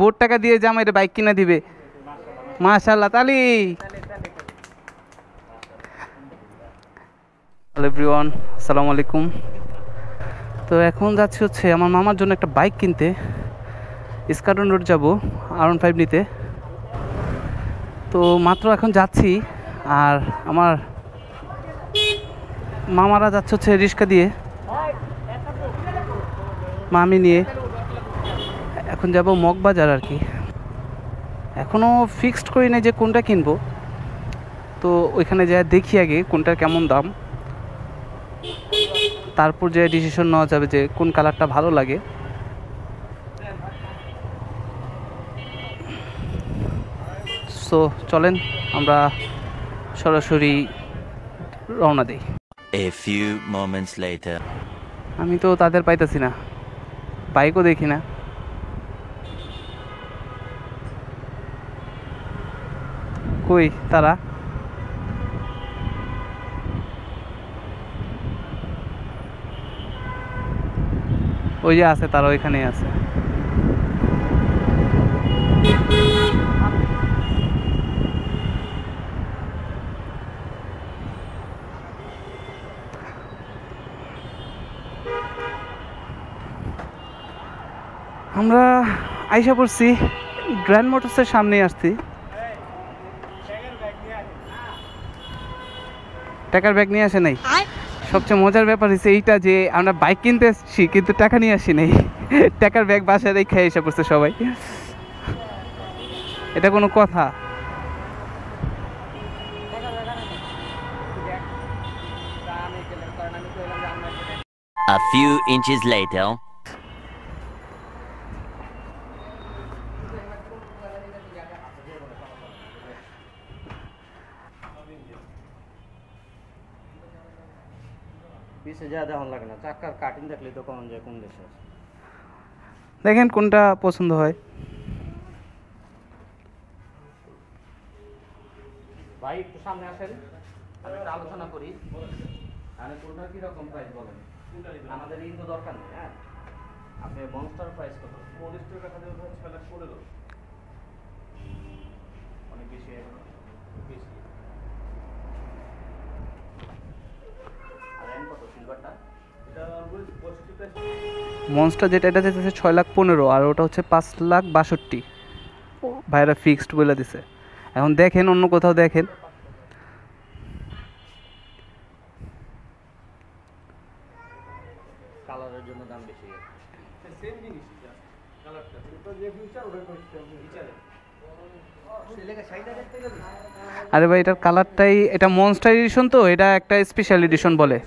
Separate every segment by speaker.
Speaker 1: Board টাকা দিয়ে জামাইরে বাইক কিনা দিবে। মাশাআল্লাহ তালি। হ্যালো এভরিওয়ান, আসসালামু আলাইকুম। তো এখন যাচ্ছি হচ্ছে আমার মামার জন্য একটা বাইক কিনতে। ইস্কাটন রোড যাব R15 নিতে। তো মাত্র এখন যাচ্ছি, আর আমার মামারা যাচ্ছে হচ্ছে রিক্সা দিয়ে, মামি নিয়ে। এখন যাব মগবাজার আর কি। এখনও ফিক্সড করি নাই যে কোনটা কিনবো, তো ওইখানে যা দেখি আগে কোনটার কেমন দাম, তারপর যে ডিসিশন নেওয়া যাবে যে কোন কালারটা ভালো লাগে। সো চলেন আমরা সরাসরি রওনা দিই।
Speaker 2: A few moments later.
Speaker 1: আমি তো তাদের পাইতেছি না, বাইকও দেখি না। কই তারা? ওই যে আছে, তারা ওইখানেই আছে। আমরা আইসা পড়ছি, গ্র্যান্ড মোটরসের সামনে আসছি। টাকার ব্যাগ নিয়ে আসে নাই। সবচেয়ে মজার ব্যাপার হচ্ছে এইটা যে আমরা বাইক কিনতে এসেছি কিন্তু টাকা নিয়ে আসি নাই। টাকার ব্যাগ বাসায় রেখে এসে পড়ছে সবাই। এটা কোনো কথা?
Speaker 2: A few inches later.
Speaker 1: দেখেন কোনটা পছন্দ হয়। ভাই একটু সামনে আসেন, আমি একটু আলোচনা করি। মানে কোনটা কি রকম প্রাইস বলেন? আমাদের ইন্দো দরকার নেই। হ্যাঁ, আপনি মনস্টার প্রাইস কত? মনস্টার টাকা দেব 6,15,000। অনেক বেশি বেশি। আর এম কত সিলভারটা? এটা 65 প্রাইস। মনস্টার যেটা, এটা যেতে 6,15,000, আর ওটা হচ্ছে 5,62,000। ভাইরা ফিক্সড বলে দিছে। এখন দেখেন অন্য কোথাও দেখেন। কালারের জন্য দাম বেশি। সেম জিনিস কালারটা, এটা যে ফিউচার ওটা ফিউচারে। আরে ভাই এটার কালারটাই, এটা মনস্টার এডিশন, তো এটা একটা স্পেশাল এডিশন বলে।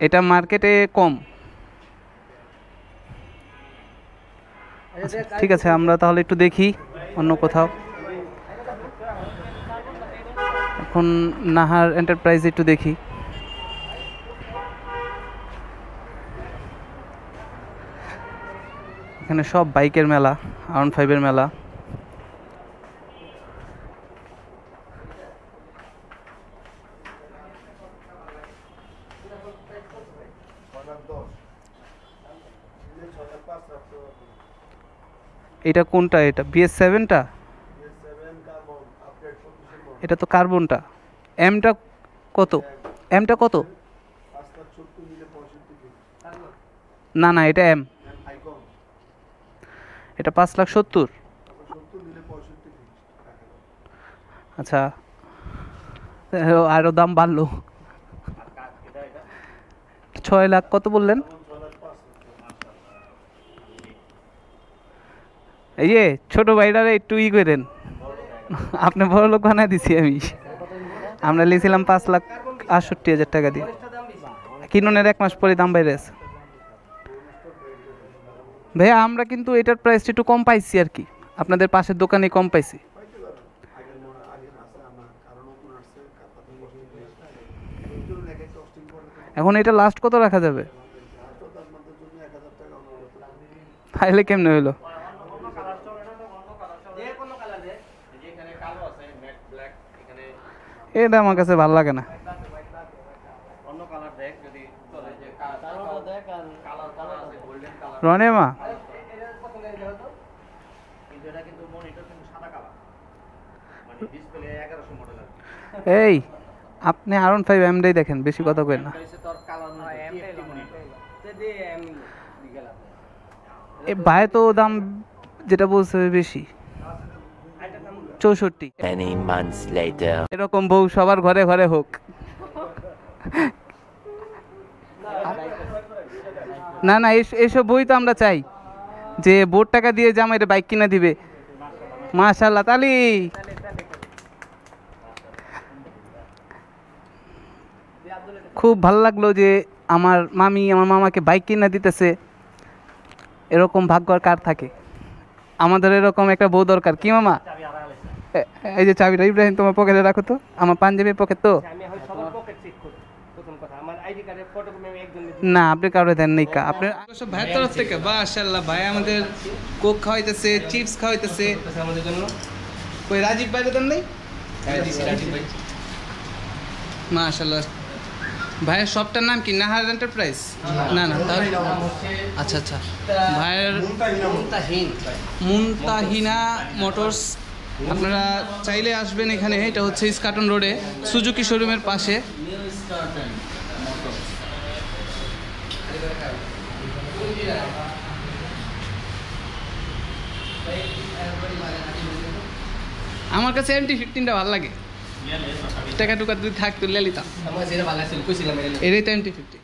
Speaker 1: এটা মার্কেটে কম। আচ্ছা, ঠিক আছে, আমরা তাহলে একটু দেখি অন্য কোথাও। এখন নাহার এন্টারপ্রাইজ একটু দেখি। এখানে সব বাইকের মেলা, R15 মেলা। এটা কোনটা? এটা BS7টা? এটা তো কার্বনটা। এমটা কত? এমটা কত? না না, এটা এম। এটা 5,70,000। আচ্ছা, আরো দাম বাড়লো। 6 লাখ কত বললেন? এই যে ছোট ভাইটারে একটু ই করেন, আপনি বড় লোক বানায় দিছি আমি। আমরা নিয়েছিলাম 5,68,000 টাকা দিয়ে। কিনুনের 1 মাস পরে দাম বাইরে আছে। ভাইয়া আমরা কিন্তু এটার প্রাইসটা একটু কম পাইছি আর কি, আপনাদের পাশের দোকানে কম পাইছি। এখন এটা লাস্ট কত রাখা যাবে? তাইলে কেমনে হইলো? এটা আমার কাছে ভালো লাগে না। রনে মা এই আপনি R15 এমডাই দেখেন, বেশি কথা কইেন না। এই ভাই তো দাম যেটা বলছে বেশি, 64।
Speaker 2: Many months later.
Speaker 1: এরকম বউ সবার ঘরে ঘরে হোক। না না, এইসব বই তো আমরা চাই, যে বোর্ড টাকা দিয়ে জামাইরে বাইক কিনা দিবে। মাশাআল্লাহ, তালি। খুব ভালো লাগলো যে আমার মামি আমার মামাকে বাইক কিনা দিতেছে। এরকম ভাগ্য আর কার থাকে? আমাদের এরকম একটা বউ দরকার, কি মামা? এই যে চাবিটা ইব্রাহিম তোমার পকেটে রাখো তো, আমার পাঞ্জাবির পকেট তো। না, আপনি কাউরে দেন নাই কা? আপনি সব ভাইয়ের তরফ থেকে? মাশাআল্লাহ, ভাই আমাদের কোক খাওয়াইতেছে, চিপস খাওয়াইতেছে আমাদের জন্য। কই রাজীব ভাই দেন নাই? মাশাআল্লাহ। ভাইয়ের শপটার নাম কি? নাহার এন্টারপ্রাইজ? না না, তাহলে আচ্ছা আচ্ছা, ভাইয়ের মুনতাহিনা মোটরস। আপনারা চাইলে আসবেন এখানে। এটা হচ্ছে ইস্কাটন রোডে, সুজুকি শোরুমের পাশে। আমার কাছে MT-15টা ভালো লাগে, টাকা টুকা যদি থাকতো লে লিতাম। এটাই তো MT-50।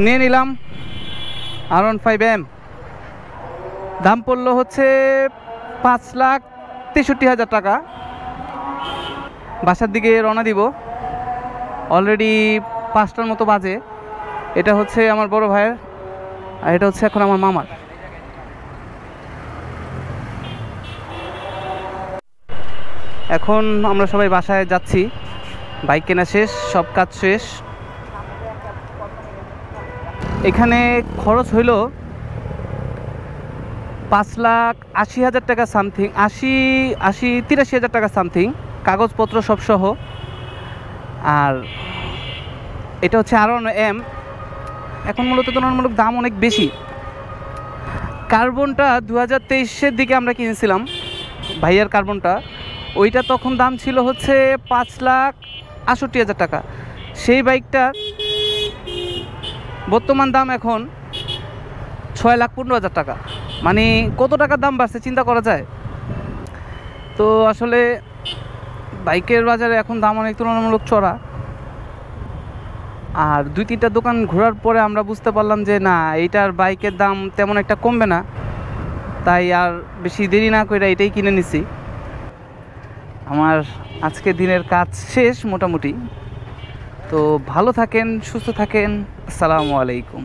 Speaker 1: নিয়ে নিলাম R15M। দাম পড়লো হচ্ছে 5,63,000 টাকা। বাসার দিকে রওনা দিব, অলরেডি 5টার মতো বাজে। এটা হচ্ছে আমার বড় ভাইয়ের, আর এটা হচ্ছে এখন আমার মামার। এখন আমরা সবাই বাসায় যাচ্ছি, বাইক কেনা শেষ, সব কাজ শেষ। এখানে খরচ হইল 5,80,000 টাকা সামথিং, 83,000 টাকা সামথিং, কাগজপত্র সব সহ। আর এটা হচ্ছে R1M। এখন মূলত তুলনামূলক দাম অনেক বেশি। কার্বনটা 2023-এর দিকে আমরা কিনেছিলাম, ভাইয়ার কার্বনটা। ওইটা তখন দাম ছিল হচ্ছে 5,68,000 টাকা। সেই বাইকটার বর্তমান দাম এখন 6,15,000 টাকা। মানে কত টাকার দাম বাড়ছে চিন্তা করা যায়? তো আসলে বাইকের বাজারে এখন দাম অনেক তুলনামূলক চড়া। আর 2-3টা দোকান ঘোরার পরে আমরা বুঝতে পারলাম যে না, এইটার বাইকের দাম তেমন একটা কমবে না। তাই আর বেশি দেরি না করে এটাই কিনে নিছি। আমার আজকে দিনের কাজ শেষ মোটামুটি। তো ভালো থাকেন, সুস্থ থাকেন। আসসালামু আলাইকুম।